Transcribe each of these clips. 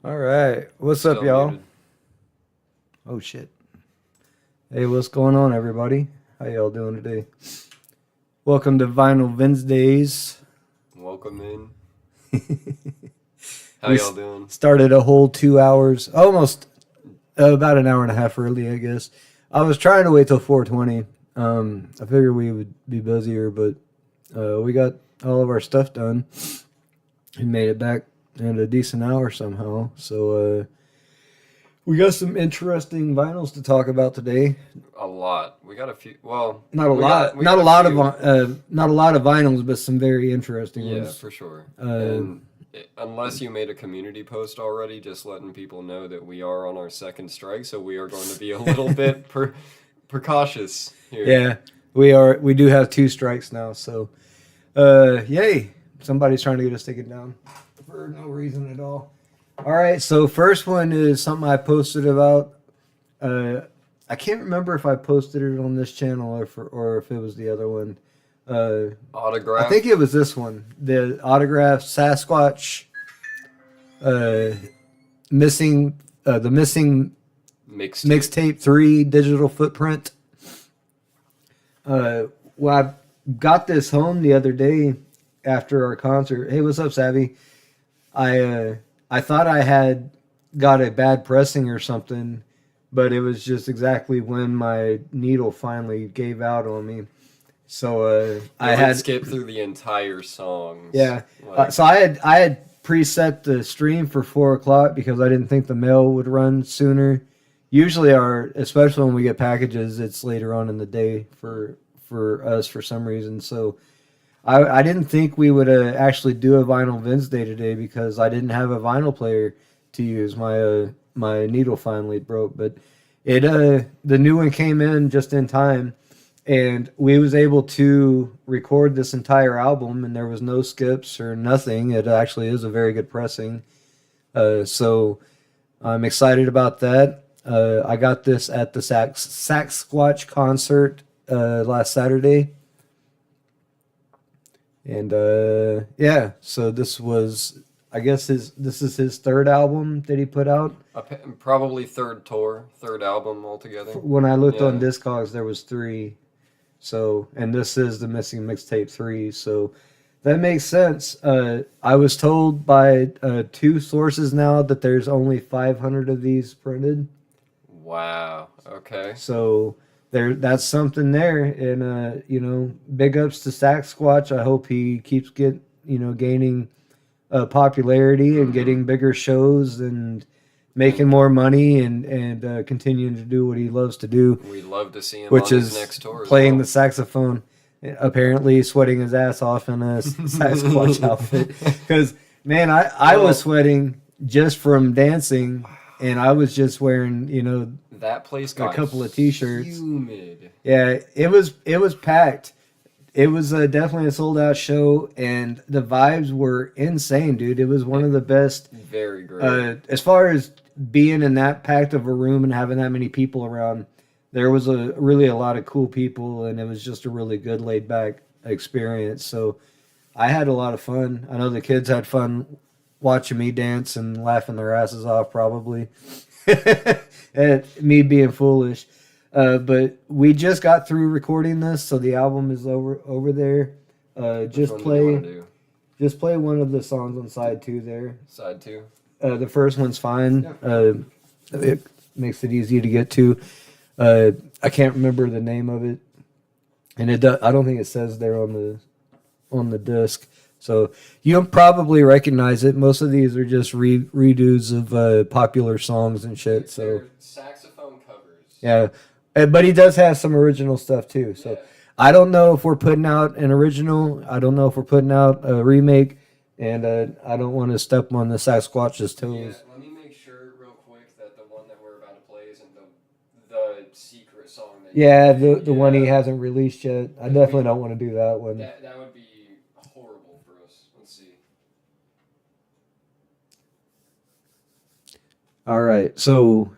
All right. What's up, Still y'all? muted. Oh, shit. Hey, what's going on, everybody? How y'all doing today? Welcome to Vinyl Wednesdays. Welcome in. How We y'all doing? started a whole 2 hours, almost about an hour and a half early, I guess. I was trying to wait till 4:20. I figured we would be busier, but we got all of our stuff done. We made it back in a decent hour somehow. So we got some interesting vinyls to talk about today. A lot. We got a few. Well, Not a we lot, got not a a lot few. of not a lot of vinyls, but some very interesting Yeah, ones. for sure. Uh, Unless you made a community post already, just letting people know that we are on our second strike, so we are going to be a little bit precautious here. Yeah, we are. We do have 2 strikes now, so yay! Somebody's trying to get us taken down for no reason at all. All right, so first one is something I posted about. I can't remember if I posted it on this channel or if it was the other one. Autograph. I think it was this one, the autograph Sasquatch missing the missing mixed. mixtape 3 digital footprint. Well, I got this home the other day after our concert. Hey, what's up, Savvy? I thought I had got a bad pressing or something, but it was just exactly when my needle finally gave out on me. So I had skip through the entire songs. yeah. Like, So I had preset the stream for 4 o'clock because I didn't think the mail would run sooner. Usually especially when we get packages, it's later on in the day for us for some reason. So I didn't think we would actually do a Vinyl Wednesday today because I didn't have a vinyl player to use. My needle finally broke, but the new one came in just in time. And we was able to record this entire album, and there was no skips or nothing. It actually is a very good pressing. So I'm excited about that. I got this at the Sasquatch concert last Saturday. And yeah, so this was, I guess this is his 3rd album that he put out. probably third album altogether. When I looked on Yeah. Discogs, there was 3. So, and this is the missing mixtape 3. So that makes sense. I was told by 2 sources now that there's only 500 of these printed. Wow. Okay. So that's something there. And big ups to Sasquatch. I hope he keeps gaining popularity and getting bigger shows and making more money and continuing to do what he loves to do. We'd love to see him which on is his next tour. Playing the saxophone. Apparently sweating his ass off in a Sasquatch outfit. Because, man, I was sweating just from dancing, and I was just wearing, that place got a couple of t-shirts. Humid. Yeah, it was packed. It was definitely a sold out show, and the vibes were insane, dude. It was one of the best. Very great. As far as being in that packed of a room and having that many people around, there was really a lot of cool people, and it was just a really good laid back experience. So I had a lot of fun. I know the kids had fun watching me dance and laughing their asses off, probably. At me being foolish. But we just got through recording this, so the album is over there. Just play one of the songs on side 2 there. Side 2. The first one's fine. Yeah. It makes it easy to get to. I can't remember the name of it, and I don't think it says there on the disc. So you'll probably recognize it. Most of these are just redos of popular songs and shit. So they're saxophone covers. Yeah, but he does have some original stuff too. So yeah. I don't know if we're putting out an original. I don't know if we're putting out a remake, and I don't want to step on the Sasquatch's toes. Yeah, let me make sure real quick that the one that we're about to play isn't the secret song. The one he hasn't released yet. I definitely don't want to do that one. That would be horrible for us. Let's see. All right, so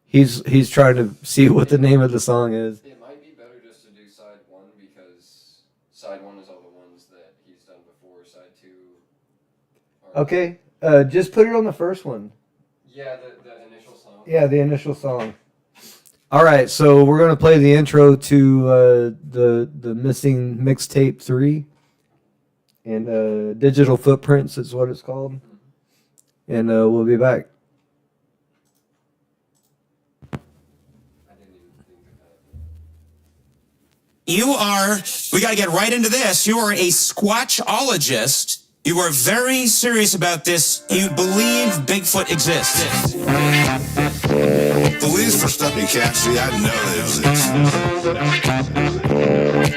he's trying to see what the name of the song is. It might be better just to do side 1 because side 1 is all the ones that he's done before. Side 2. Okay, just put it on the first one. Yeah, the initial song. Yeah, the initial song. All right, so we're gonna play the intro to the missing mixtape 3, and Digital Footprints is what it's called, and we'll be back. We got to get right into this. You are a squatchologist. You are very serious about this. You believe Bigfoot exists. Believes for stuff you can't see, I know they exist.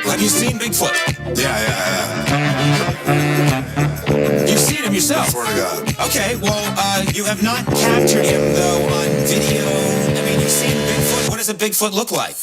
Have you seen Bigfoot? Yeah. You've seen him yourself? Swear to God. Okay, well, you have not captured him, though, on video. I mean, you've seen Bigfoot. What does a Bigfoot look like?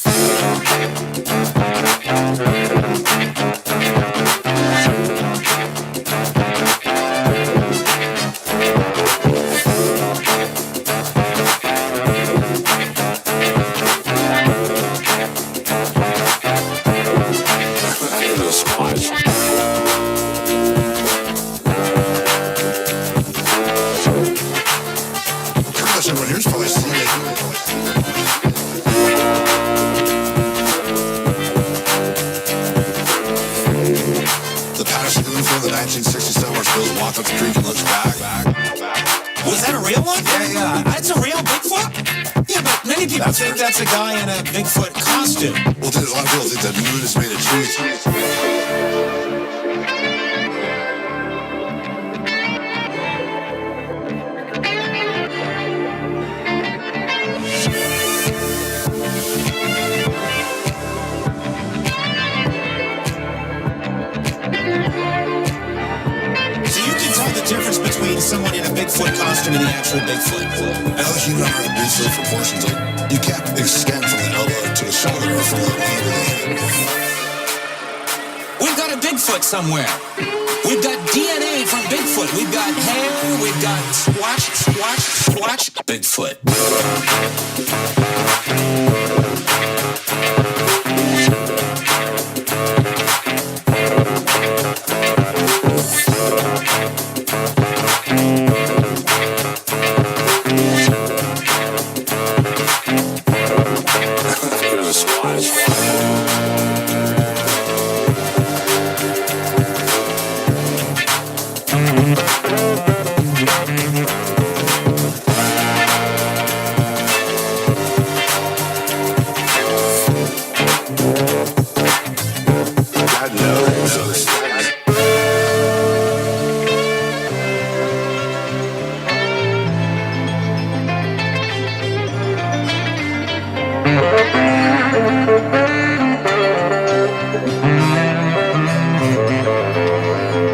The 1967 where Phil's walked up the creek and looks back. Was that a real one? Yeah. That's a real Bigfoot? Yeah, but many people think that's a guy in a Bigfoot costume. Well, a lot of people think that moon is made of trees. Someone in a Bigfoot costume and the actual Bigfoot. Now that you know how to Bigfoot proportions, like, you can't extend from the elbow to the shoulder or from the knee to the hip. We've got a Bigfoot somewhere. We've got DNA from Bigfoot. We've got hair. We've got squatch, Bigfoot.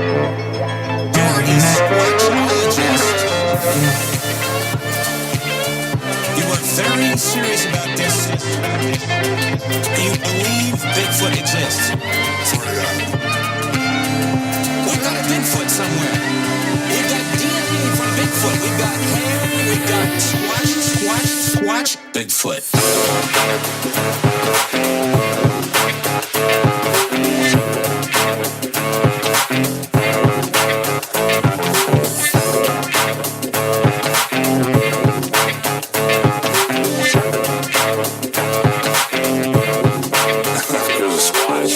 You're a squatchologist. You are very serious about this. You believe Bigfoot exists. Swear to God. We've got a Bigfoot somewhere. We've got DNA from Bigfoot. We've got hair. We've got squatch, Bigfoot. Here's a squatch.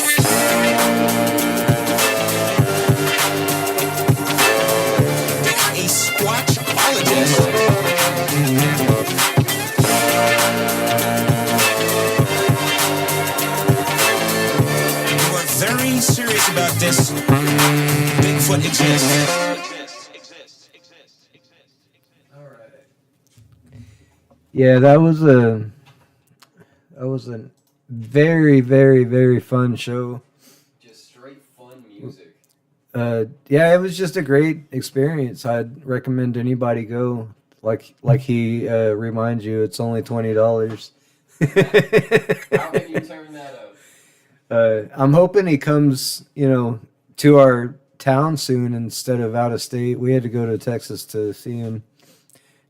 You're a squatchologist. You are very serious about this. Bigfoot exists. Yeah, that was a very, very, very fun show. Just straight fun music. Yeah, it was just a great experience. I'd recommend anybody go. Like he reminds you, it's only $20. How can you turn that up? I'm hoping he comes, to our town soon instead of out of state. We had to go to Texas to see him,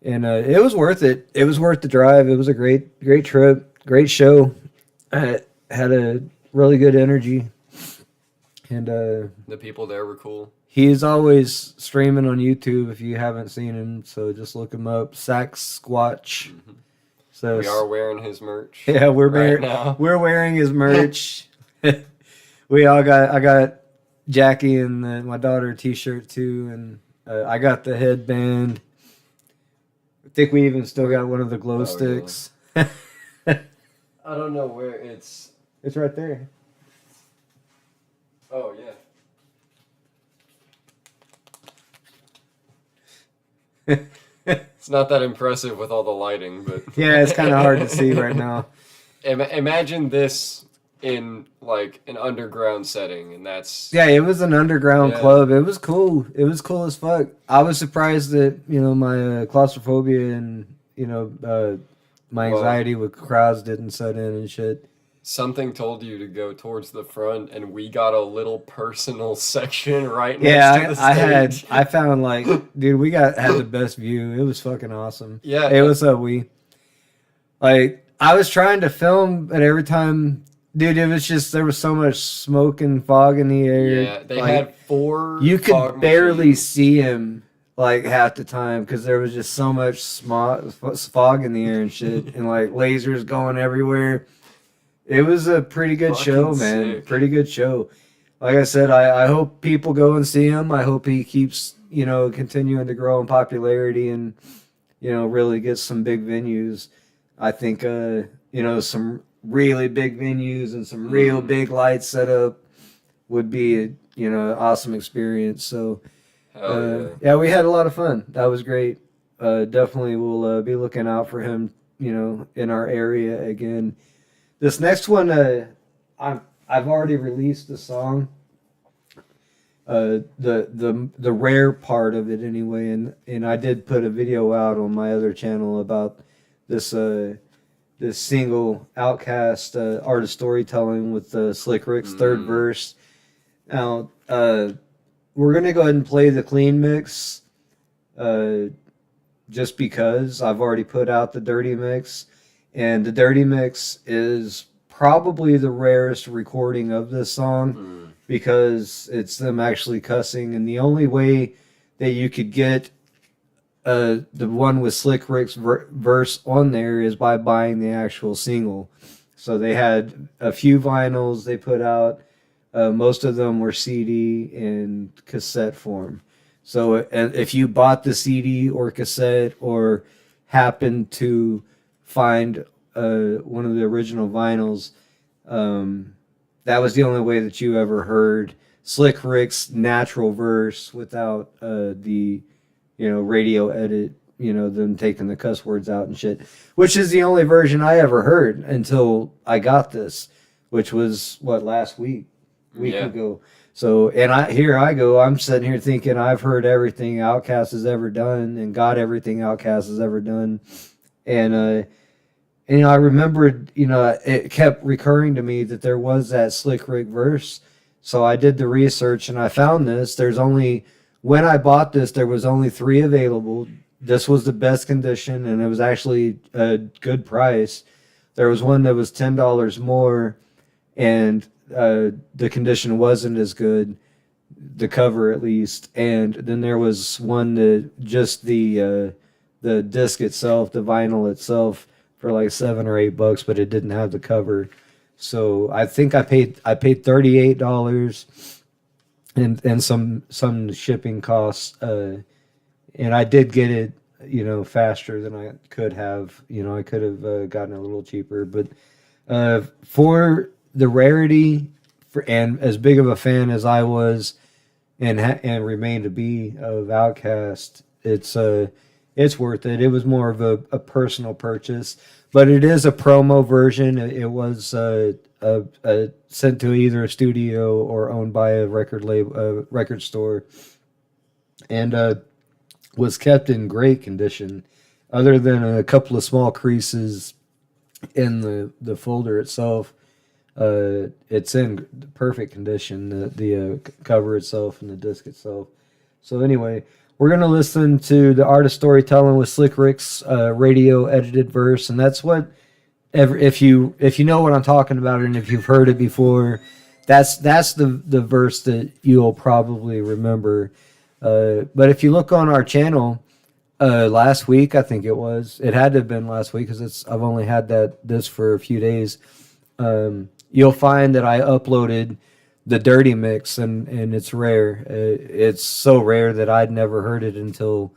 and it was worth it. It was worth the drive. It was a great trip, great show. Had a really good energy, and The people there were cool. he's always streaming on YouTube if you haven't seen him. So just look him up, Sax Squatch. So We are wearing his merch. yeah, right now. we're wearing his merch. I got Jackie and my daughter a t-shirt too, and I got the headband. I think we even still got one of the glow yeah. sticks. I don't know where it's. It's right there. Oh yeah. It's not that impressive with all the lighting, but Yeah, it's kind of hard to see right now. Imagine this in like an underground setting, and that's Yeah, it was an underground Yeah. club. It was cool. It was cool as fuck. I was surprised that my claustrophobia and my Well- anxiety with crowds didn't set in and shit. something told you to go towards the front, and we got a little personal section right Yeah, next to the stage. I found like, dude, we had the best view. It was fucking awesome. Yeah, Hey, what's up, I was trying to film, but every time, dude, it was just, there was so much smoke and fog in the air. Yeah, they Like, had 4. you could fog barely machines. see him like half the time because there was just so much fog in the air and shit, and like lasers going everywhere. It was a pretty good Fucking show, man. sick. Pretty good show. Like I said, I hope people go and see him. I hope he keeps, continuing to grow in popularity and, really gets some big venues. I think, some really big venues and some real big lights set up would be an awesome experience. So, Hell yeah, we had a lot of fun. That was great. Definitely will be looking out for him, in our area again. This next one, I've already released the song. The rare part of it anyway, and I did put a video out on my other channel about this single Outcast artist storytelling with Slick Rick's third verse. Now, we're gonna go ahead and play the clean mix, just because I've already put out the dirty mix. And the dirty mix is probably the rarest recording of this song because it's them actually cussing. And the only way that you could get the one with Slick Rick's verse on there is by buying the actual single. So they had a few vinyls they put out. Most of them were CD and cassette form. So if you bought the CD or cassette or happened to find one of the original vinyls, that was the only way that you ever heard Slick Rick's natural verse without the radio edit them taking the cuss words out and shit, which is the only version I ever heard until I got this, which was last week ago. So, and I go, I'm sitting here thinking I've heard everything Outkast has ever done and got everything Outkast has ever done. And I remembered, it kept recurring to me that there was that Slick Rick verse. So I did the research and I found this. When I bought this, there was only 3 available. This was the best condition and it was actually a good price. There was one that was $10 more and the condition wasn't as good, the cover at least, and then there was one that just the disc itself, the vinyl itself, for like $7 or $8, but it didn't have the cover. So I think I paid $38 and some shipping costs, and I did get it faster than I could have. I could have gotten a little cheaper, but for the rarity, and as big of a fan as I was and remain to be of Outkast, it's worth it. It was more of a personal purchase, but it is a promo version. It was sent to either a studio or owned by a record store, and was kept in great condition, other than a couple of small creases in the folder itself. It's in perfect condition, the cover itself and the disc itself. So anyway, we're going to listen to the Art of Storytelling with Slick Rick's radio edited verse, and that's what, if you know what I'm talking about and if you've heard it before, that's the verse that you'll probably remember. But if you look on our channel, last week, I think it had to have been last week because I've only had this for a few days. You'll find that I uploaded the dirty mix, and it's rare. It's so rare that I'd never heard it until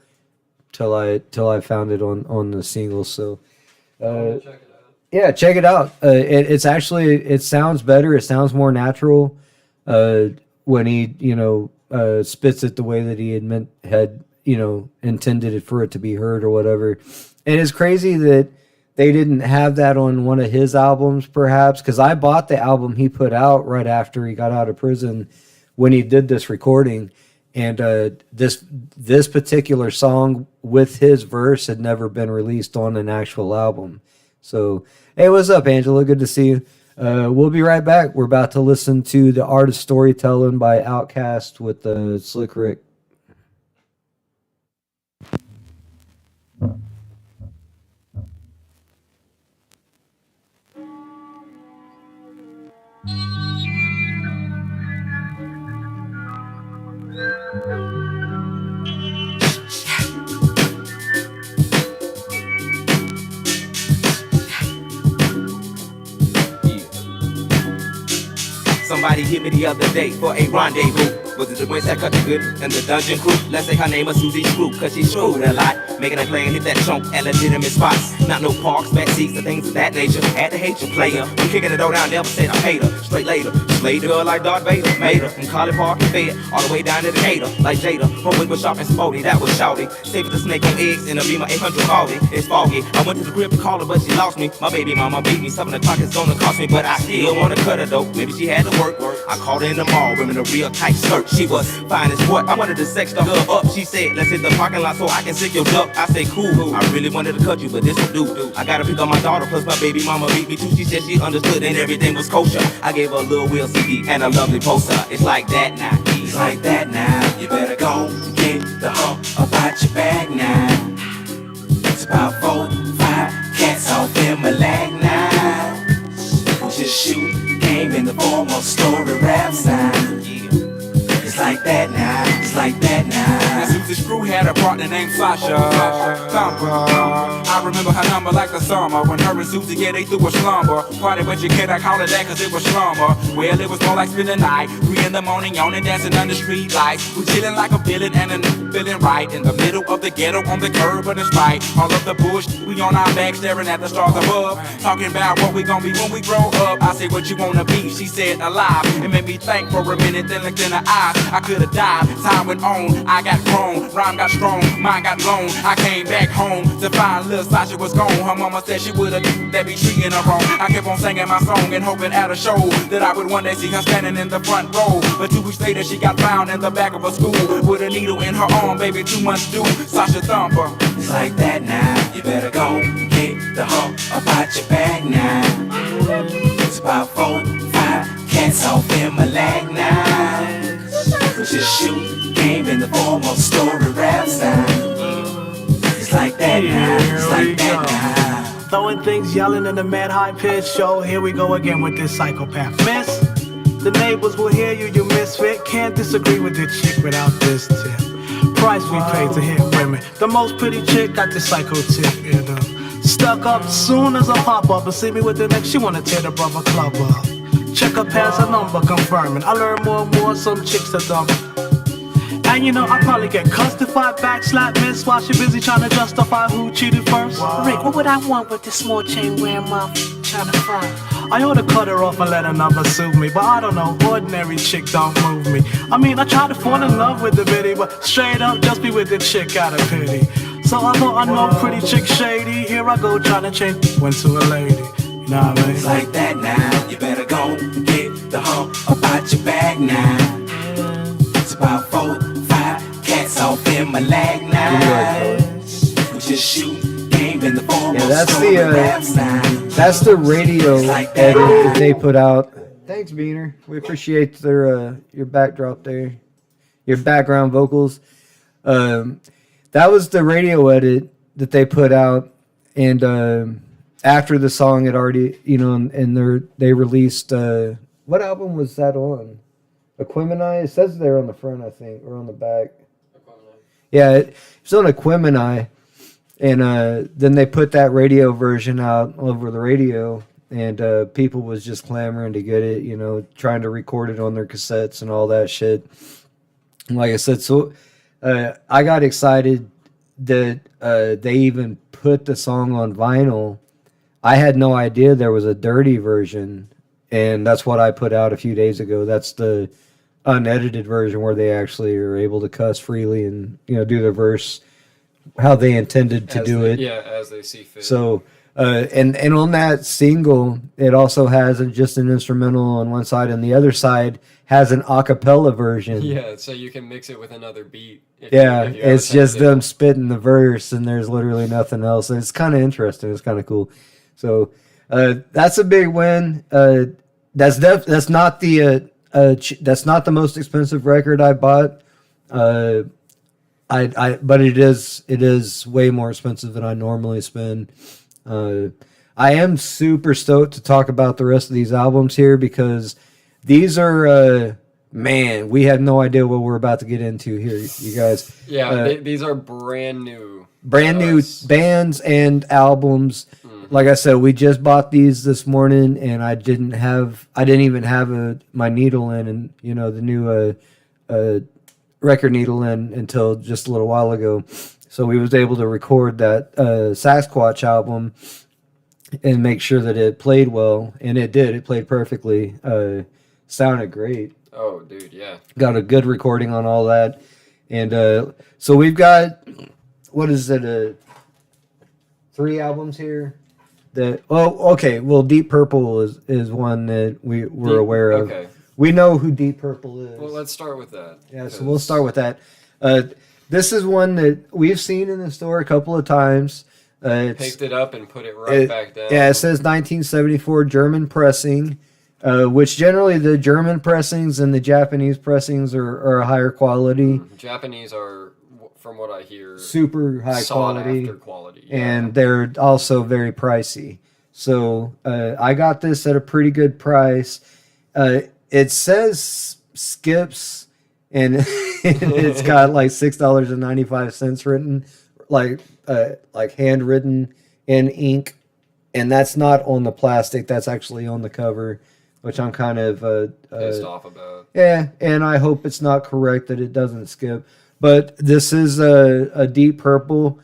I found it on the single. So, Check it out. yeah, check it out. It sounds better. It sounds more natural when he spits it the way that he had intended it for it to be heard or whatever. And it's crazy that they didn't have that on one of his albums, perhaps, because I bought the album he put out right after he got out of prison when he did this recording, and this particular song with his verse had never been released on an actual album. So, hey, what's up, Angela? Good to see you. We'll be right back. We're about to listen to The Art of Storytelling by Outkast with Slick Rick. Somebody hit me the other day for a rendezvous. Was it the West that cut the good and the dungeon crew? Let's say her name was Susie Screw, cause she screwed a lot, making a play and hit that chunk at legitimate spots. Not no parks, back seats, or things of that nature. Had to hate your player. I'm kicking the door down, never said I paid her. Straight later, slayed the girl like Darth Vader. Made her from College Park and Fed, all the way down to Decatur. Like Jada, her wig was sharp and sporty, that was shouty. Saved the snake on eggs in a Beamer 840. It's foggy. I went to the crib to call her, but she lost me. My baby mama beat me. 7 o'clock is gonna cost me, but I still wanna cut her though. Maybe she had to work. I caught her in the mall, wearing a real tight skirt. She was fine as what? I wanted to sex the girl up. She said, let's hit the parking lot so I can sick your duck. I say, cool. I really wanted to cut you, but this will do. I gotta pick up my daughter, plus my baby mama beat me too. She said she understood and everything was kosher. I gave her a little Will CD and a lovely poster. It's like that now. It's like that now. You better go get the hump about your bag now. It's about 4, 5 cats off in my lag now. Just shoot game in the form of story rap sound. It's like that now, it's like that now. Now Susie Screw had a partner named Sasha Thumper. I remember her number like the summer when her and Susie, yeah, they threw a slumber party, but you cannot call it that cause it was slumber. Well, it was more like spending the night, 3 in the morning, yawning, dancing under street lights. We chilling like a villain and feeling right in the middle of the ghetto on the curb of the spite. All of the bush, we on our back staring at the stars above, talking about what we gon' be when we grow up. I said, what you wanna be? She said, alive. It made me think for a minute, then looked in her eyes. I could've died, time went on, I got grown, rhyme got strong. wrong, mine got blown. I came back home to find little Sasha was gone. Her mama said she would've that be treating her wrong. I kept on singing my song and hoping at a show that I would one day see her standing in the front row. But 2 weeks later she got found in the back of a school with a needle in her arm, baby, 2 months due. Sasha Thumper. It's like that now. You better go get the hump about your bag now. It's about 4, 5 cats off in my lag now. Just shoot game in the form of story rap style. It's like that now. It's like that now. Throwing things, yelling in the mad high pitch show. Here we go again with this psychopath. Miss, the neighbors will hear you, you misfit. Can't disagree with the chick without this tip. Price we pay to hit women. The most pretty chick got the psycho tip. Stuck up soon as I pop up and see me with the next. She wanna tear the brother club up. Check her past her number confirming. I learn more and more, some chicks are dumb. And you know, I probably get cussed if I backslap miss while she busy trying to justify who cheated first. Rick, what would I want with this small chain wearing mouth trying to find? I ought to cut her off and let another sue me, but I don't know, ordinary chick don't move me. I mean, I try to fall in love with the bitty, but straight up just be with the chick out of pity. So I thought I know pretty chick shady. Here I go trying to change went to a lady. You know what I mean? It's like that now. You better go get the hump about your bag now. It's about 4, 5 cats off in my lag now. We just shoot game in the form of story rap style. That's the radio like edit that. that they put out. Thanks, Beaner. We appreciate their your backdrop there, your background vocals. That was the radio edit that they put out, and after the song had already, you know, and they released. What album was that on? Equimini. It says there on the front, I think, or on the back. Yeah, it's on Equimini. And then they put that radio version out over the radio, and people was just clamoring to get it, you know, trying to record it on their cassettes and all that shit. And like I said, so I got excited that they even put the song on vinyl. I had no idea there was a dirty version, and that's what I put out a few days ago. That's the unedited version where they actually are able to cuss freely and, you know, do the verse how they intended to do it. Yeah, as they see fit. So, and on that single, it also has just an instrumental on one side, and the other side has an a cappella version. Yeah, so you can mix it with another beat. Yeah, if you have it's a just technical. them spitting the verse, and there's literally nothing else. And it's kind of interesting. It's kind of cool. So that's a big win. That's not the that's not the most expensive record I bought. But it is way more expensive than I normally spend. I am super stoked to talk about the rest of these albums here because these are man, we have no idea what we're about to get into here, you guys. Yeah, these are brand new Bands and albums. Like I said, we just bought these this morning, and I didn't even have my needle in, and you know the new record needle in until just a little while ago. So we was able to record that Sasquatch album and make sure that it played well, and it did. It played perfectly. Sounded great. Oh, dude, yeah. Got a good recording on all that, and so we've got what is it? 3 albums here. Well, Deep Purple is one that we're aware of. Okay. We know who Deep Purple is. Well, let's start with that. Yeah, so we'll start with that. This is one that we've seen in the store a couple of times. Picked it up and put it right back down. Yeah, it says 1974 German pressing, which generally the German pressings and the Japanese pressings are a higher quality. Japanese are, from what I hear, Super high sought quality. after quality. Yeah. And they're also very pricey. So I got this at a pretty good price. It says Skips, and it's got like $6.95 written, like handwritten in ink, and that's not on the plastic. That's actually on the cover, which I'm kind of pissed off about. Yeah, and I hope it's not correct that it doesn't skip. But this is a Deep Purple.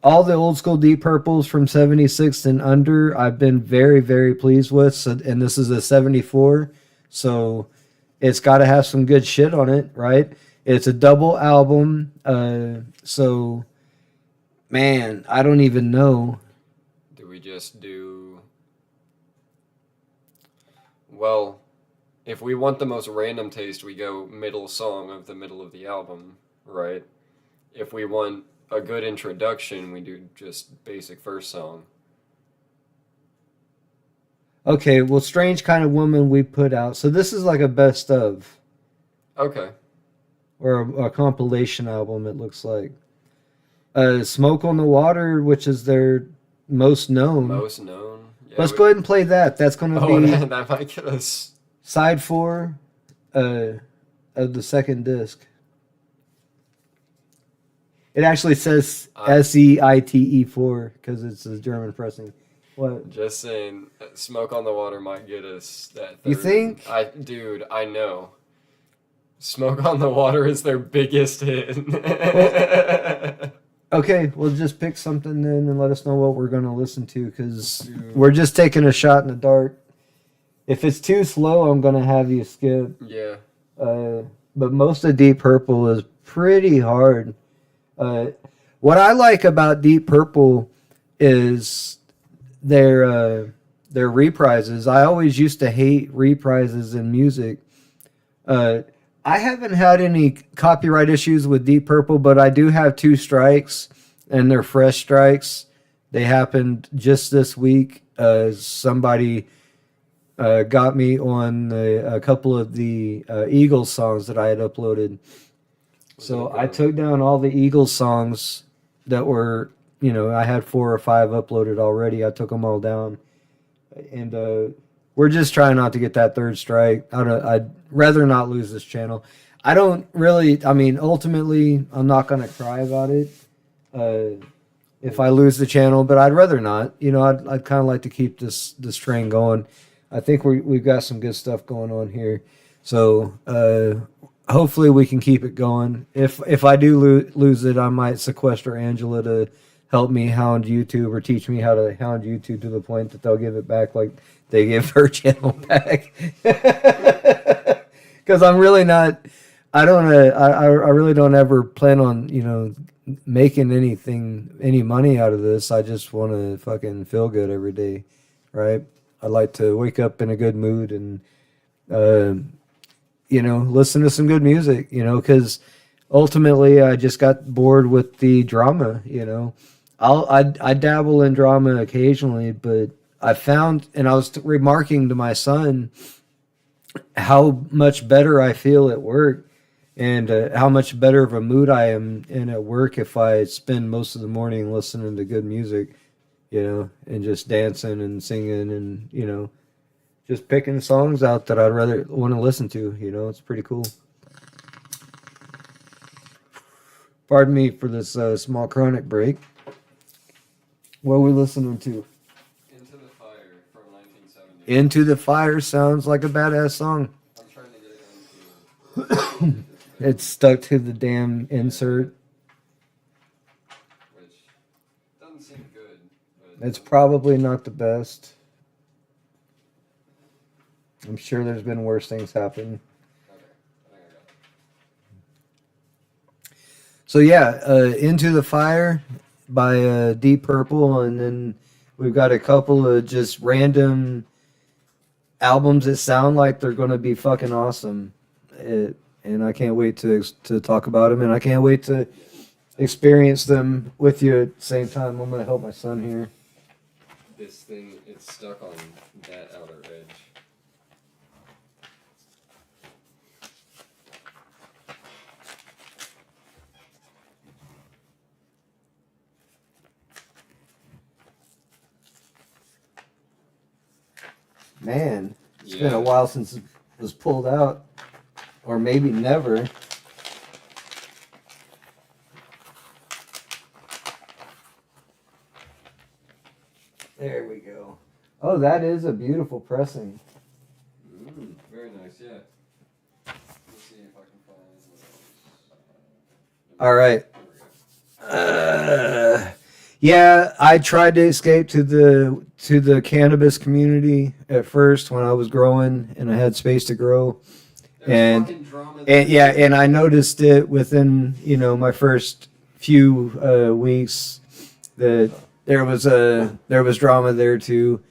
All the old school Deep Purples from 76 and under, I've been very, very pleased with. So, and this is a 74, so it's got to have some good shit on it, right? It's a double album. So, man, I don't even know. Do we just do? Well, if we want the most random taste, we go middle song of the middle of the album, right? If we want a good introduction, we do just basic first song. Okay, well, Strange Kind of Woman we put out. So this is like a best of, Okay. or a compilation album, it looks like. Smoke on the Water, which is their most known. Most known. Yeah, Let's go ahead and play that. That's going to be that might get us. side 4 of the second disc. It actually says SEITE4 because it's a German pressing. What? Just saying, Smoke on the Water might get us that. You third. think? Dude, I know. Smoke on the Water is their biggest hit. Okay, we'll just pick something then and let us know what we're going to listen to because we're just taking a shot in the dark. If it's too slow, I'm going to have you skip. Yeah. But most of Deep Purple is pretty hard. What I like about Deep Purple is their reprises. I always used to hate reprises in music. I haven't had any copyright issues with Deep Purple, but I do have 2 strikes, and they're fresh strikes. They happened just this week. Somebody got me on a couple of the Eagles songs that I had uploaded. So I took down all the Eagles songs that were, I had 4 or 5 uploaded already. I took them all down. And we're just trying not to get that 3rd strike. I'd rather not lose this channel. I don't really, ultimately, I'm not going to cry about it if I lose the channel, but I'd rather not. I'd kind of like to keep this train going. I think we've got some good stuff going on here. So hopefully we can keep it going. If I do lose it, I might sequester Angela to help me hound YouTube or teach me how to hound YouTube to the point that they'll give it back like they give her channel back. Because I'm really not. I really don't ever plan on making any money out of this. I just want to fucking feel good every day, right? I like to wake up in a good mood and listen to some good music, because ultimately I just got bored with the drama, I dabble in drama occasionally, but I found, and I was remarking to my son how much better I feel at work and how much better of a mood I am in at work if I spend most of the morning listening to good music, and just dancing and singing and, just picking songs out that I'd rather want to listen to, it's pretty cool. Pardon me for this small chronic break. What are we listening to? Into the Fire from 1970. Into the Fire sounds like a badass song. I'm trying to get it into. It's stuck to the damn insert. Which doesn't seem good. But It's probably not the best. I'm sure there's been worse things happen. okay, I think I got it. So yeah, Into the Fire by Deep Purple, and then we've got a couple of just random albums that sound like they're going to be fucking awesome. And I can't wait to talk about them, and I can't wait to experience them with you at the same time. I'm going to help my son here. This thing, it's stuck on that outer edge. Man, it's been Yeah. a while since it was pulled out. Or maybe never. There we go. Oh, that is a beautiful pressing. Very nice, yeah. Let's see if I can find what else. All right. There we go. Yeah, I tried to escape to the cannabis community at first when I was growing and I had space to grow. There's and fucking drama and yeah, and I noticed it within my first few weeks that there was drama there too.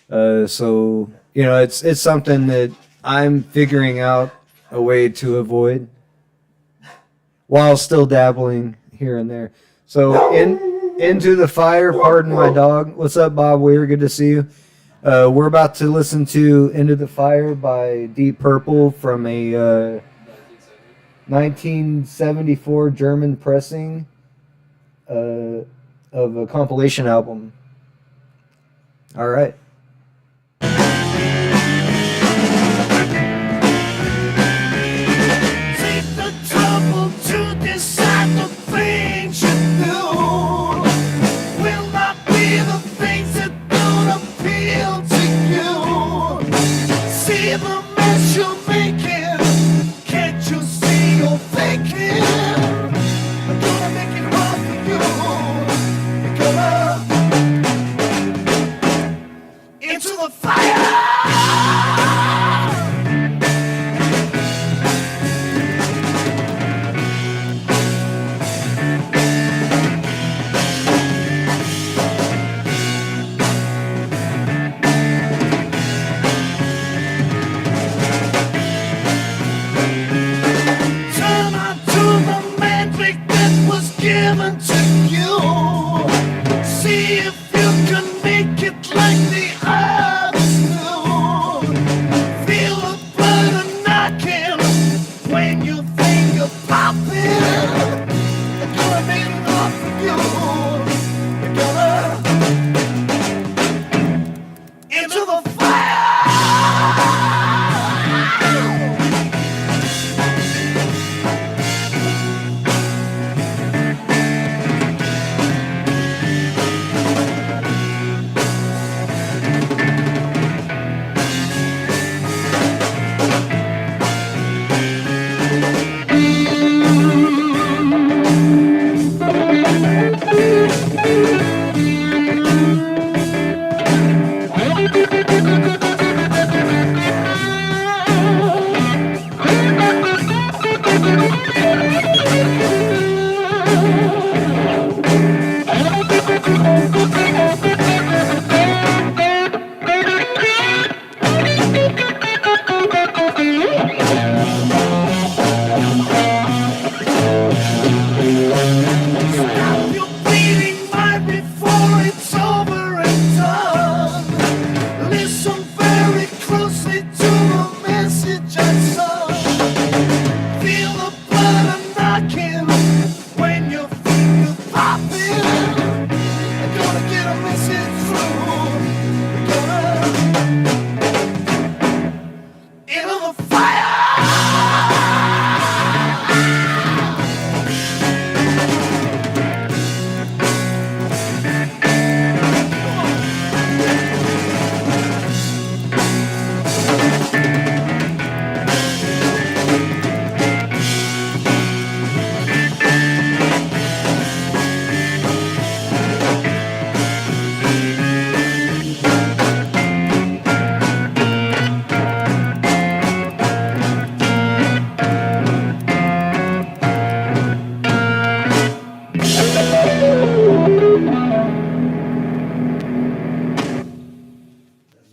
So it's something that I'm figuring out a way to avoid while still dabbling here and there. So into the fire. Pardon my dog. What's up, Bob Weir? Good to see you. We're about to listen to "Into the Fire" by Deep Purple from a 1974 German pressing of a compilation album. All right. Take the trouble to decide the things you do will not be the things that don't appeal to you. See the mess you're making, can't you see you're faking? I'm gonna make it hard for you. You're gonna into the fire. Turn on to the magic that was given to you. See if you can make it like the others do. Feel the blood knocking when you think of popping. They're gonna make it off of you. You're gonna into the fire. Stop your bleeding mind before it's over and done. Listen very closely to the message I sung. Feel the blood knocking when you think of popping. I'm gonna get a message through. You're gonna into the fire.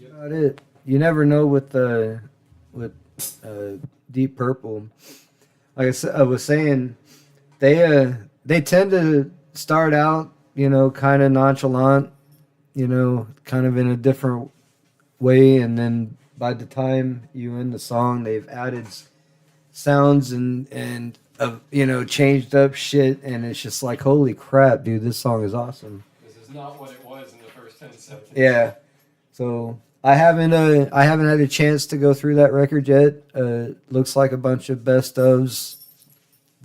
About it. You never know with Deep Purple. Like I was saying, they tend to start out, kind of nonchalant, kind of in a different way, and then by the time you end the song, they've added sounds and changed up shit, and it's just like, holy crap, dude, this song is awesome. This is not what it was in the first 10 seconds. Yeah. So I haven't had a chance to go through that record yet. Looks like a bunch of best ofs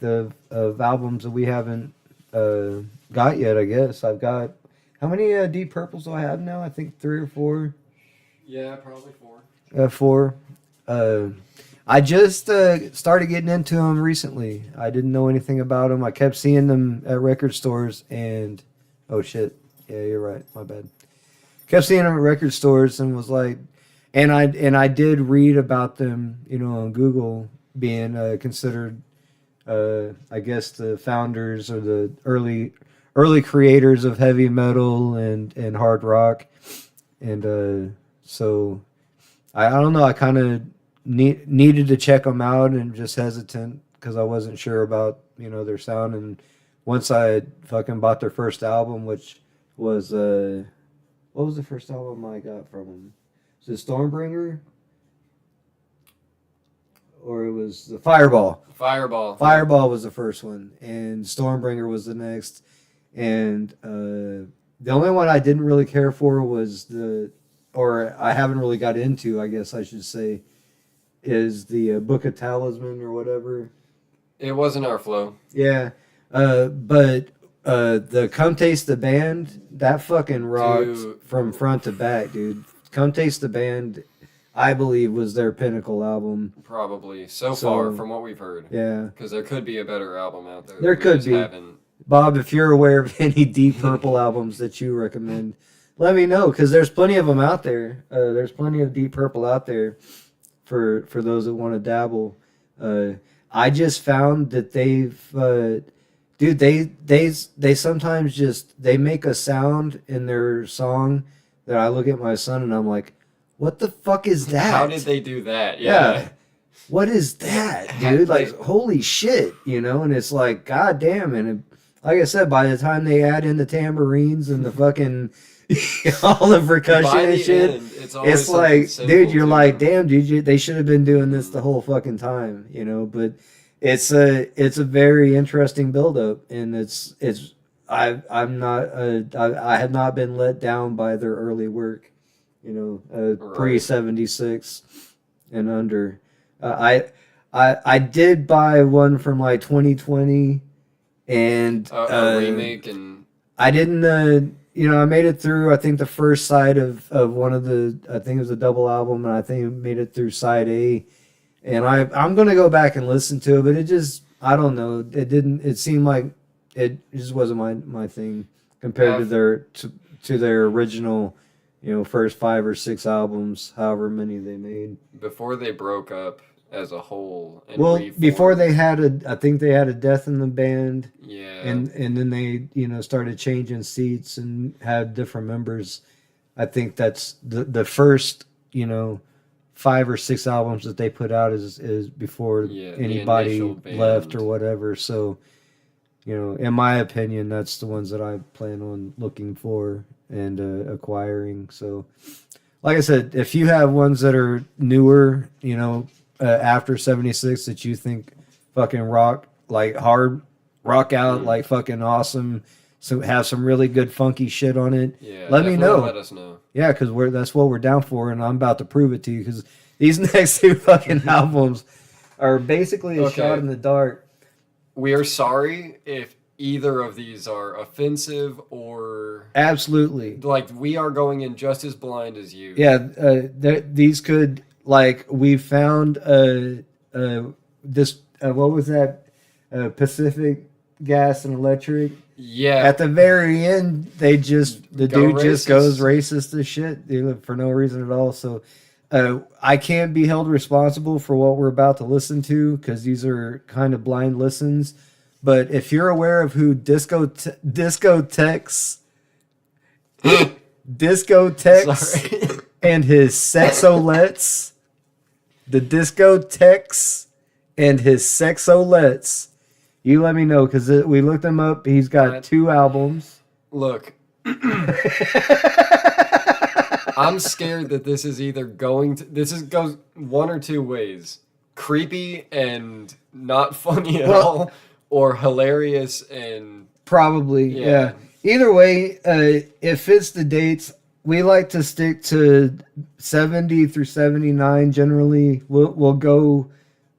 of albums that we haven't got yet. I guess I've got how many Deep Purples do I have now? I think 3 or 4. Yeah, probably 4. 4. I just started getting into them recently. I didn't know anything about them. I kept seeing them at record stores, and oh shit, yeah, you're right. My bad. Kept seeing them at record stores and was like, and I did read about them, on Google, being considered, I guess, the founders or the early creators of heavy metal and hard rock, and so I don't know. I kind of needed to check them out and just hesitant because I wasn't sure about their sound. And once I had fucking bought their first album, which was what was the first album I got from them? Was it Stormbringer? Or it was the Fireball. Fireball was the first one, and Stormbringer was the next. And the only one I didn't really care for was or I haven't really got into, I guess I should say, is the Book of Talisman or whatever. It wasn't our flow. Yeah, but the Come Taste the Band, that fucking rocked from front to back, dude. Come Taste the Band, I believe, was their pinnacle album. Probably. So far, from what we've heard. Yeah. Because there could be a better album out there. There could be. Bob, if you're aware of any Deep Purple albums that you recommend, let me know, because there's plenty of them out there. There's plenty of Deep Purple out there for those that want to dabble. I just found that dude, they sometimes they make a sound in their song that I look at my son and I'm like, what the fuck is that? How did they do that? Yeah. What is that, dude? Like, holy shit, and it's like, god damn. And like I said, by the time they add in the tambourines and the fucking all the percussion and shit, it's like, dude, you're like, damn, dude, they should have been doing this the whole fucking time, But it's a very interesting build-up, and I have not been let down by their early work, pre-76 and under. I did buy one from like 2020, and a remake, and I didn't. I made it through. I think the first side of one of I think it was a double album, and I think I made it through side A. And I'm gonna go back and listen to it, but it just, I don't know. It seemed like it just wasn't my thing compared to their original, first 5 or 6 albums, however many they made. Before they broke up as a whole. And before they had I think they had a death in the band. Yeah. And then they, started changing seats and had different members. I think that's the first, 5 or 6 albums that they put out is before anybody left or whatever. So, in my opinion, that's the ones that I plan on looking for and acquiring. So, like I said, if you have ones that are newer, after 76 that you think fucking rock, like hard rock out, like fucking awesome, so have some really good funky shit on it. Yeah, let me know. Let us know. Yeah, because that's what we're down for, and I'm about to prove it to you. Because these next 2 fucking albums are basically a shot in the dark. We are sorry if either of these are offensive or absolutely, like, we are going in just as blind as you. Yeah, these could, like, we found this what was that, Pacific Gas and Electric. Yeah. At the very end, the dude racist. just goes racist as shit, for no reason at all. So I can't be held responsible for what we're about to listen to because these are kind of blind listens. But if you're aware of who Discotheques and his Sexolettes, the Discotheques and his Sexolettes, you let me know, because we looked him up. He's got 2 albums. Look, I'm scared that this is either goes one or 2 ways: creepy and not funny at all, or hilarious and probably yeah. Either way, it fits the dates. We like to stick to 70 through 79 generally. We'll go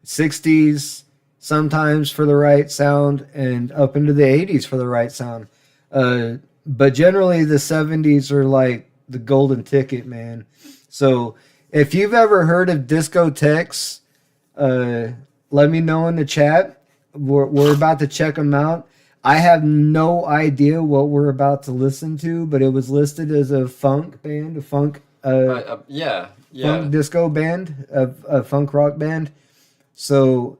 60s. Sometimes for the right sound, and up into the 80s for the right sound. But generally the 70s are like the golden ticket, man. So if you've ever heard of Discotheques, let me know in the chat. We're about to check them out. I have no idea what we're about to listen to, but it was listed as a funk band, a funk yeah. funk disco band, a funk rock band. So,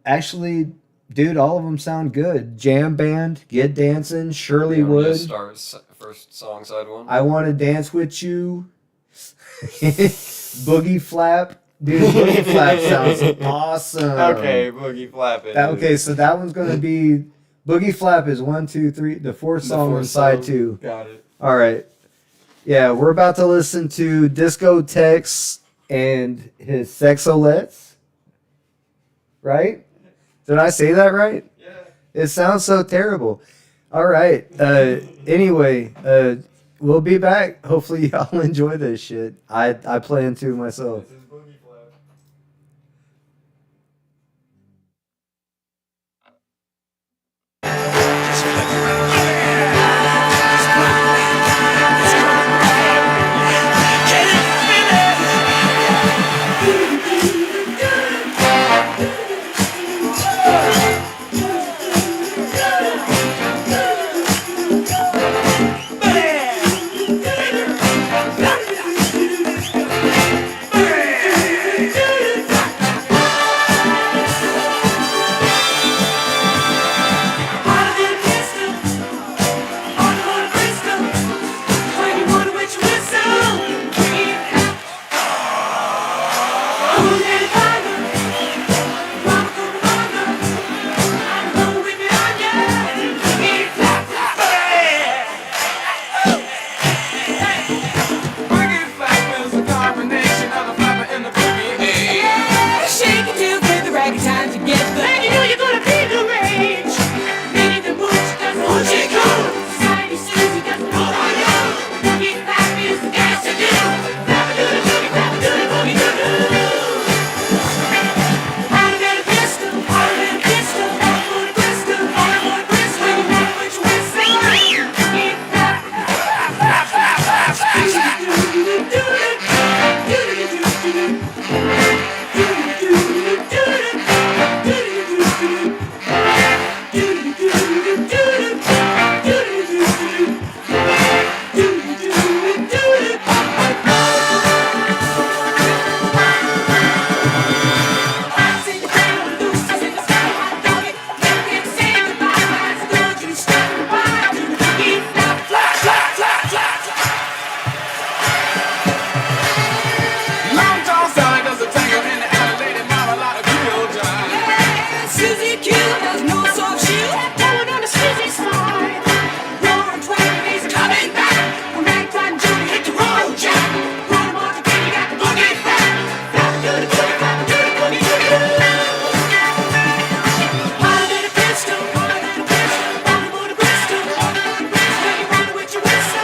actually, dude, all of them sound good. Jam Band, Get Dancing, Shirley You wanna Wood, just start first song side one. I Want to Dance with You, Boogie Flap. Dude, Boogie Flap sounds awesome. Okay, Boogie Flap it. Okay, so that one's going to be Boogie Flap is 1, 2, 3, the fourth song on side 2. Got it. All right. Yeah, we're about to listen to Disco Tex and his Sexolets. Right? Did I say that right? Yeah. It sounds so terrible. All right. Anyway, we'll be back. Hopefully y'all enjoy this shit. I plan to myself. This is Boogie Flap. Boogie flap is a combination of the flapper and the boogie. Shake it till with the raggy time together. And you know you're gonna be the rage. Many the boots doesn't hold you cool. Society says he doesn't know how you. Boogie flap is the dance to do. Flap a doodle boogie, flap a doodle boogie doo. Hotter than a pistol, hotter than a pistol. All for the Bristol, all for the Bristol. You know which whistle. Boogie flap. Long John Sally does a tango in the alley. Lady Mama, lot of good time. Susie Q has no soft shoe. Going on the Susie slide. Roaring 20 days coming back. When Ragtime Judy hit the road, Jack. Run them all together, you got the boogie flap. Flap a doodle boogie, flap a doodle boogie doo. Hotter than a pistol, hotter than a pistol. All aboard the Bristol, all aboard the Bristol. You run with your whistle.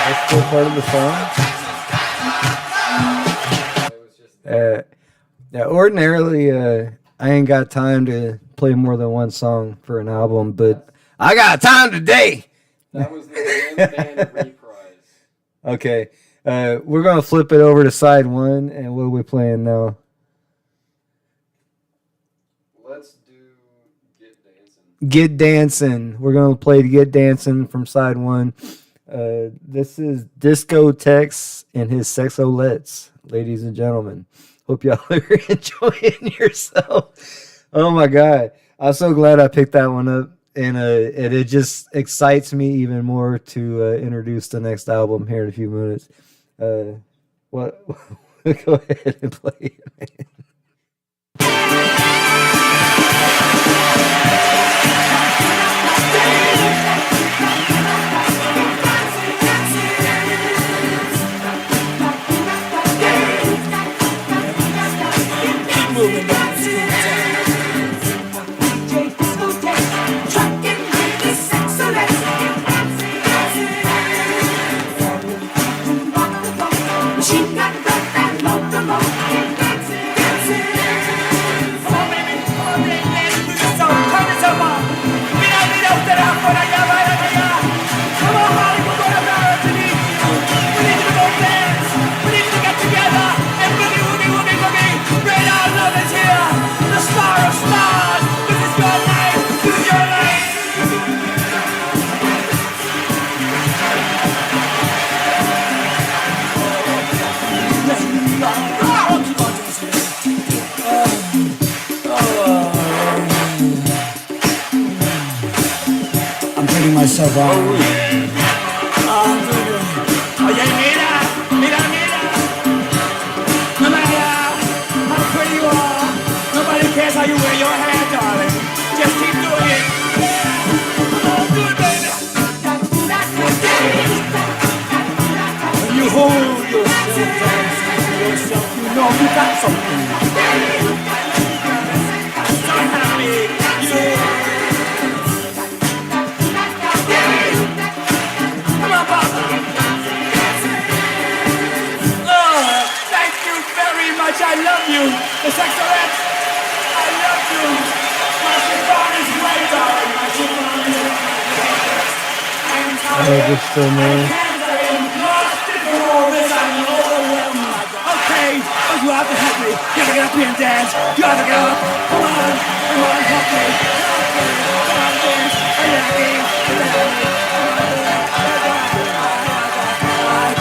That's still part of the song. It was just Yeah, ordinarily, I ain't got time to play more than one song for an album, but I got time today. That was the band reprise. Okay, we're gonna flip it over to side one, and what are we playing now? Let's do Get Dancing. Get Dancing. We're gonna play Get Dancing from side one. This is Disco Tex and his Sexolets, ladies and gentlemen. Hope y'all are enjoying yourself. Oh my god, I'm so glad I picked that one up, and it just excites me even more to introduce the next album here in a few minutes. What? Go ahead and play it, man. Moving down the street. DJ discotheque, trucking with the Sexolets. Machine gun gun and locomotive dancing, dancing. Come on, baby, dance to the song. Turn it up. Mira, mira usted afuera, allá, vaya, allá. Come on, Hollywood, go to Anthony. We need to go dance. We need to get together and boogie, woogie, woogie, woogie. Right out, love is here. The star of stars. This is your life. This is your life. I'm taking myself out. Oye, mira, mira, mira. No matter how pretty you are, nobody cares how you wear your hair, darling. Just keep doing it. Oh, good, baby. When you hold yourself, you know you got something. So happy. Come on, Papa. Oh, thank you very much. I love you. The Sexolets. I love you. My chiffon is great, darling. My chiffon is great. I'm tired. Just still man. Okay, but you have to help me. You have to get up here and dance. You have to get up. Come on, help me. Come on, dance.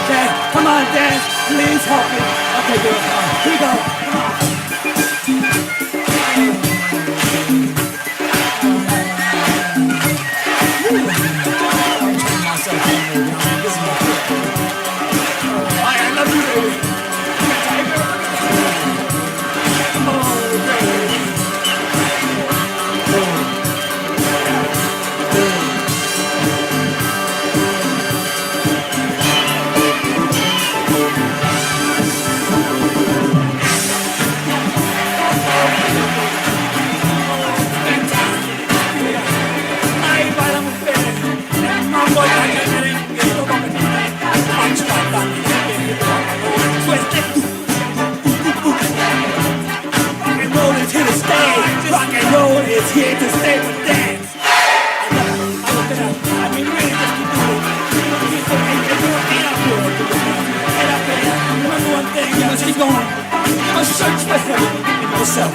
Okay, come on, dance. Please help me. Okay, good. Here we go. Come on. I love you, baby. It's here to stay with dance. I mean, really, just keep doing it. Get up there. Remember one thing, you must keep going. You must search for heaven in yourself.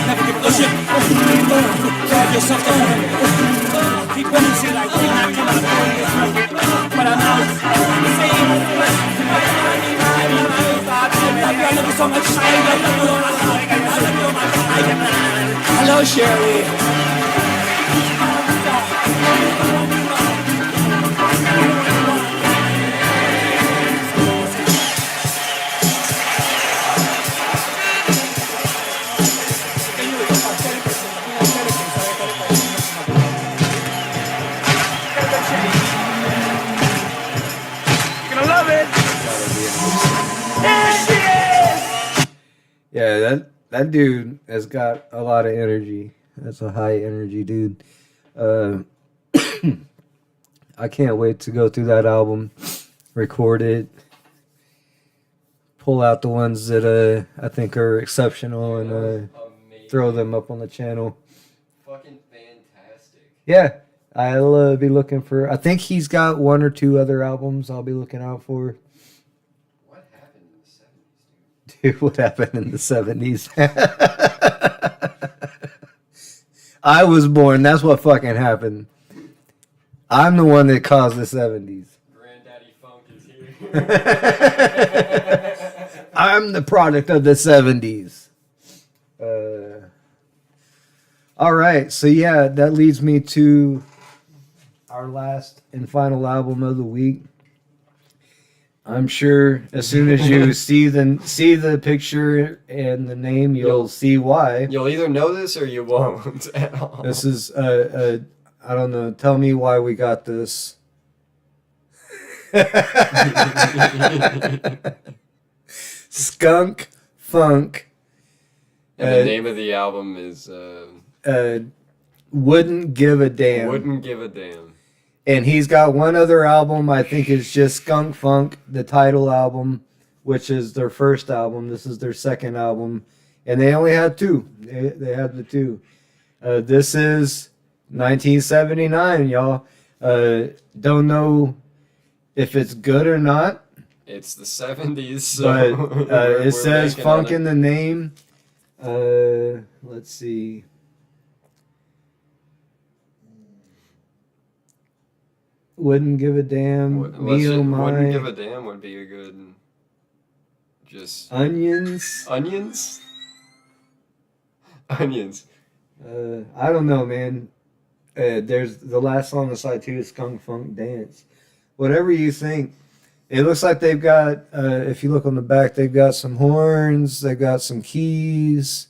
Never give a shit. Drive yourself to heaven. Keep dancing like you're not coming out. But I'm out. I love you so much. Hello, Shirley. You're gonna love it. There she is. Yeah, that dude has got a lot of energy. That's a high energy dude. I can't wait to go through that album, record it, pull out the ones that I think are exceptional and Amazing. throw them up on the channel. Fucking fantastic. Yeah, I'll be looking for. I think he's got one or two other albums I'll be looking out for. What happened in the 70s, dude? Dude, what happened in the 70s? I was born. That's what fucking happened. I'm the one that caused the 70s. Granddaddy Funk is here. I'm the product of the 70s. All right. So, yeah, that leads me to our last and final album of the week. I'm sure as soon as you see the picture and the name, you'll see why. You'll either know this or you won't at all. This is I don't know. Tell me why we got this. Skunk Funk. And the name of the album is Wouldn't Give a Damn. Wouldn't Give a Damn. And he's got one other album, I think it's just Skunk Funk, the title album, which is their first album. This is their second album. And they only had two. They had the two. This is 1979, y'all. Don't know if it's good or not. It's the 70s, so But we're it says banking funk on it. in the name. Let's see. Wouldn't Give a Damn. Wouldn't Give a Damn would be a good. Just Onions. onions. Onions. I don't know, man. There's the last song on the side too is Skunk Funk Dance. Whatever you think. It looks like they've got, if you look on the back, they've got some horns, they've got some keys,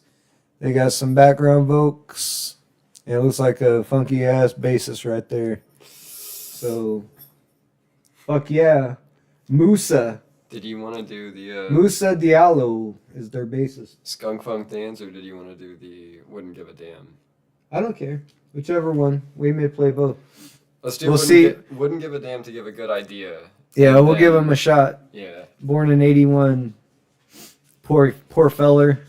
they got some background vocals. It looks like a funky ass bassist right there. So, fuck yeah. Musa. Did you want to do the Musa Diallo is their bassist. Skunk Funk Dance, or did you want to do the Wouldn't Give a Damn? I don't care. Whichever one. We may play both. Let's do We'll wouldn't see. Wouldn't Give a Damn to give a good idea. Yeah, And we'll give then- him a shot. Yeah. Born in 81. Poor feller.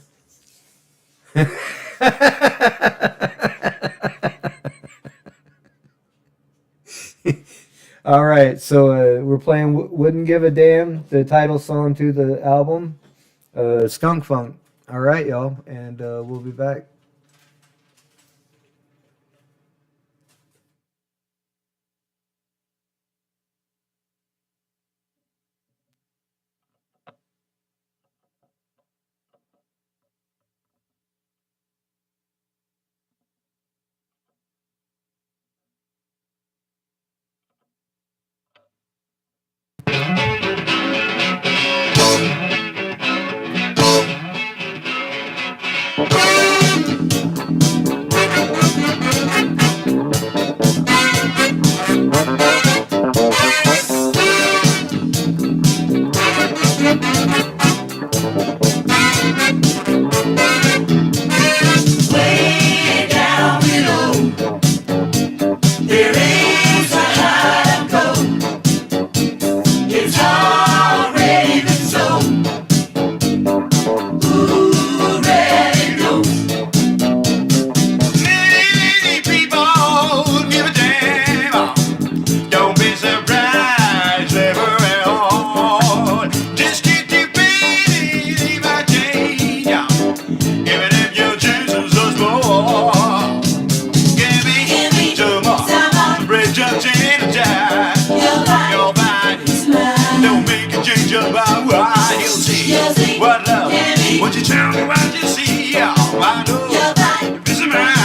All right, so we're playing Wouldn't Give a Damn, the title song to the album, Skunk Funk. All right, y'all, and we'll be back. Way down below, there is a hiding code. It's already been sold. Who already knows? Many people give a damn. Don't be surprised ever at all. Just keep your faith, they might change. Even if your chances are small. Give me some more. Bridge up to energize your mind. Don't make a change about what you'll see. What love? What you tell me what you see? I know. This is mine.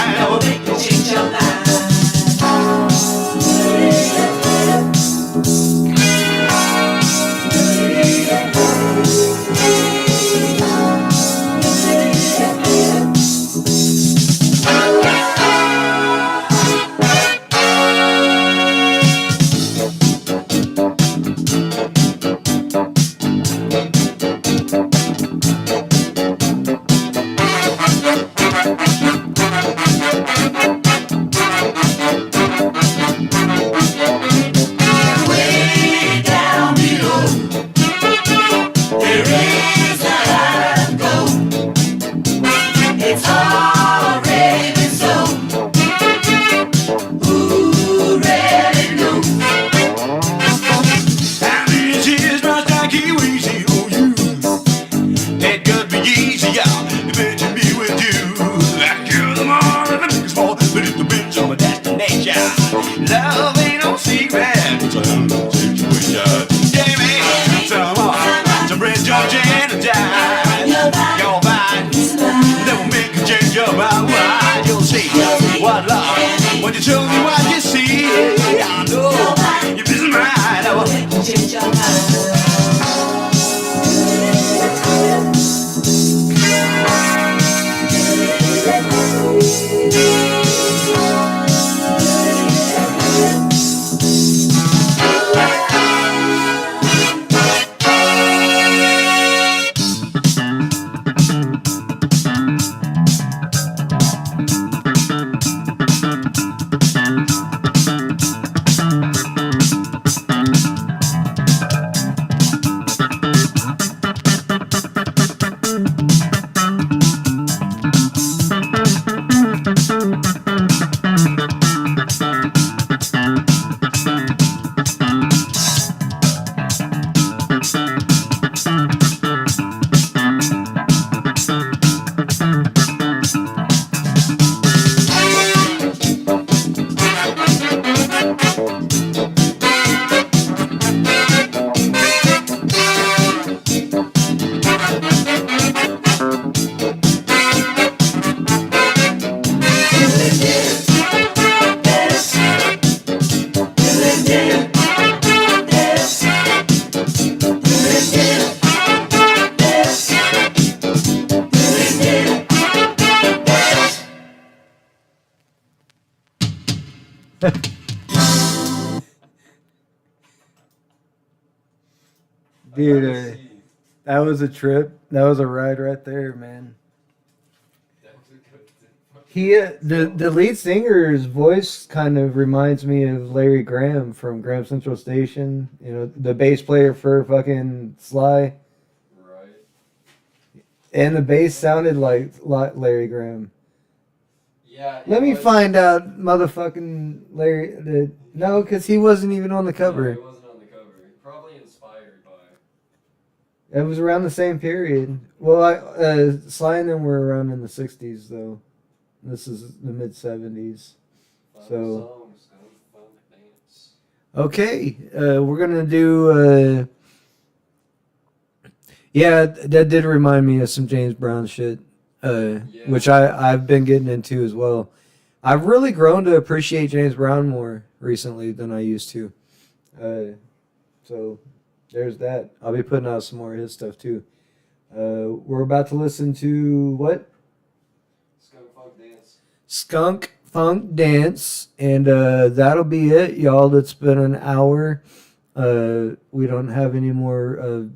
say, what love? When you show me what you see, I know you're busy mind. Change your mind. Dude, that was a trip. That was a ride right there, man. He, the lead singer's voice kind of reminds me of Larry Graham from Graham Central Station. You know, the bass player for fucking Sly. Right. And the bass sounded like Larry Graham. Yeah. Let me find out, motherfucking Larry. No, because he wasn't even on the cover. No, he wasn't on the cover. Probably inspired by. It was around the same period. Well, Sly and them were around in the 60s, though. This is the mid 70s. So, okay, we're gonna do. Yeah, that did remind me of some James Brown shit, which I've been getting into as well. I've really grown to appreciate James Brown more recently than I used to. So there's that. I'll be putting out some more of his stuff too. We're about to listen to what? Skunk Funk Dance, and that'll be it, y'all. It's been an hour. We don't have any more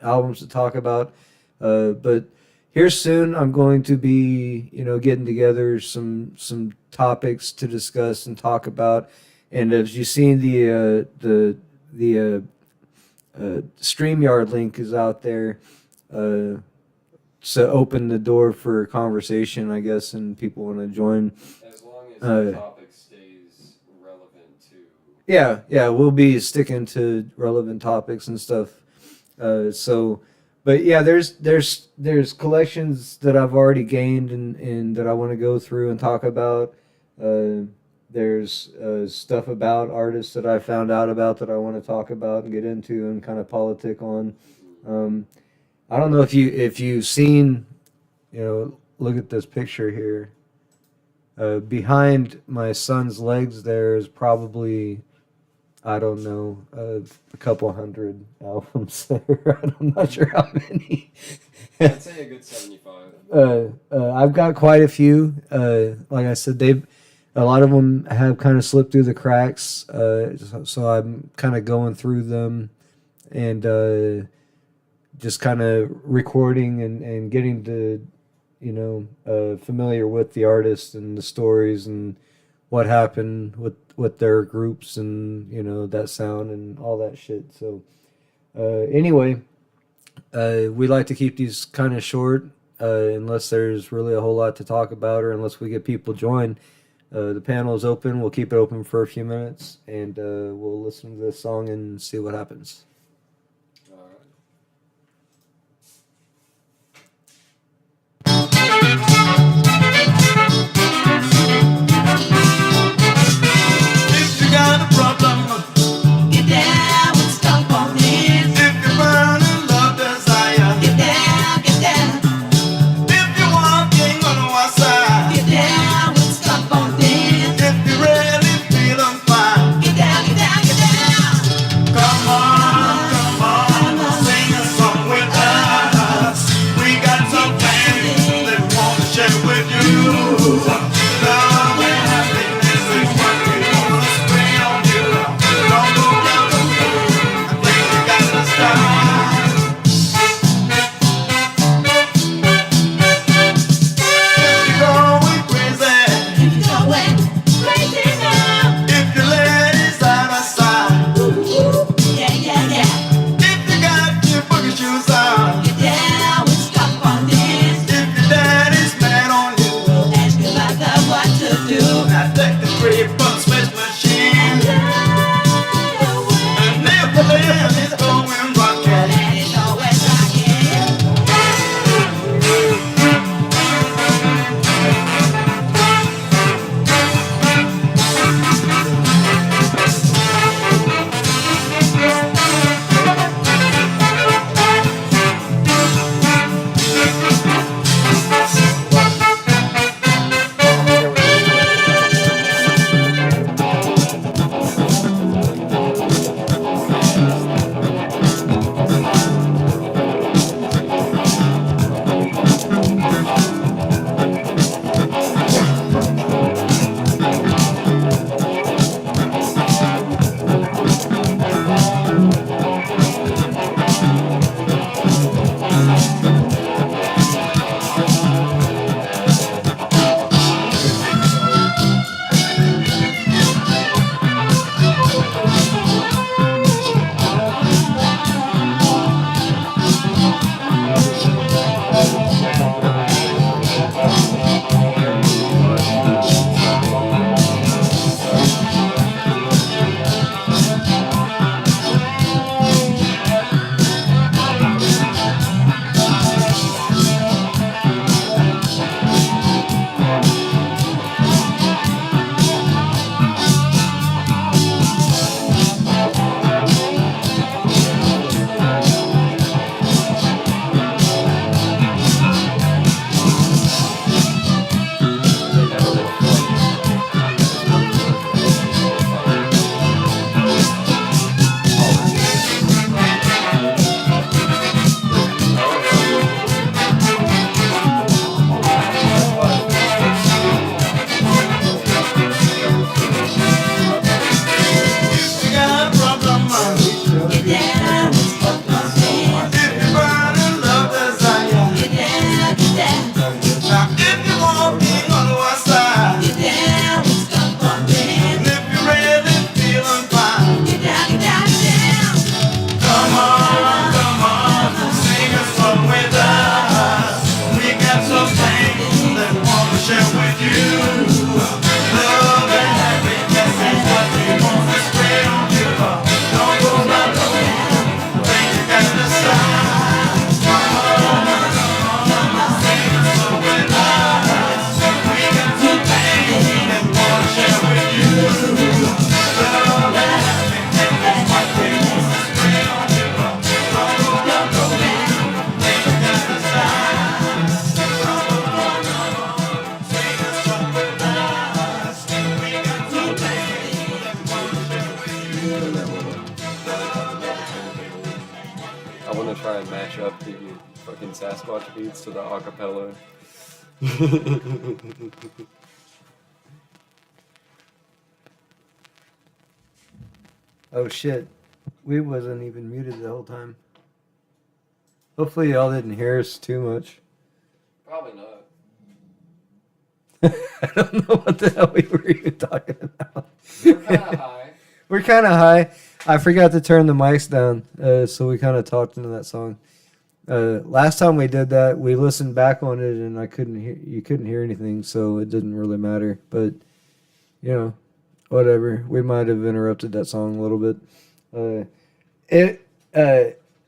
albums to talk about, but here soon I'm going to be, getting together some topics to discuss and talk about. And as you've seen, the StreamYard link is out there. To open the door for conversation, I guess, and people want to join. As long as the topic stays relevant to. Yeah, we'll be sticking to relevant topics and stuff. But yeah, there's collections that I've already gained and that I want to go through and talk about. There's stuff about artists that I found out about that I want to talk about and get into and kind of politic on. I don't know if you've seen, look at this picture here. Behind my son's legs, there's probably, I don't know, a couple hundred albums there. I'm not sure how many. I'd say a good 75. I've got quite a few. Like I said, a lot of them have kind of slipped through the cracks. So I'm kind of going through them and just kind of recording and getting to, familiar with the artists and the stories and what happened with their groups and, that sound and all that shit. So anyway, we like to keep these kind of short unless there's really a whole lot to talk about or unless we get people join. The panel is open. We'll keep it open for a few minutes and we'll listen to this song and see what happens. If you're walking on the west side, gonna try and match up the fucking Sasquatch beats to the acapella. Oh shit. We wasn't even muted the whole time. Hopefully y'all didn't hear us too much. Probably not. I don't know what the hell we were even talking about. We're kind of high. We're kind of high. I forgot to turn the mics down, so we kind of talked into that song. Last time we did that, we listened back on it, and you couldn't hear anything, so it didn't really matter. But you know, whatever. We might have interrupted that song a little bit.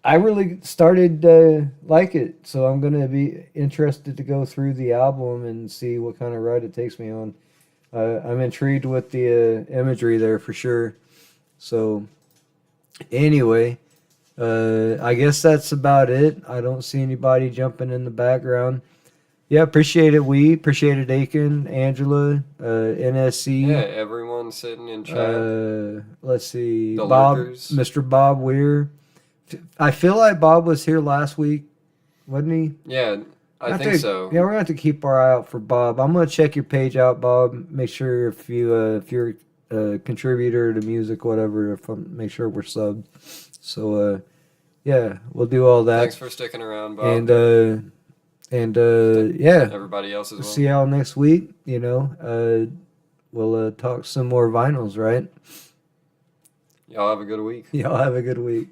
I really started like it, so I'm gonna be interested to go through the album and see what kind of ride it takes me on. I'm intrigued with the imagery there for sure. So anyway, I guess that's about it. I don't see anybody jumping in the background. Yeah, appreciate it. We appreciate it, Aiken, Angela, NSC. Yeah, everyone sitting in chat. Let's see, The Bob, lurkers. Mr. Bob Weir. I feel like Bob was here last week, wasn't he? Yeah, I Have think to- so. Yeah, we're gonna have to keep our eye out for Bob. I'm gonna check your page out, Bob. Make sure if you're a contributor to music, whatever, make sure we're subbed. So yeah, we'll do all that. Thanks for sticking around, Bob. And yeah, Everybody else as well. see y'all next week. You know, we'll talk some more vinyls, right? Y'all have a good week. Y'all have a good week.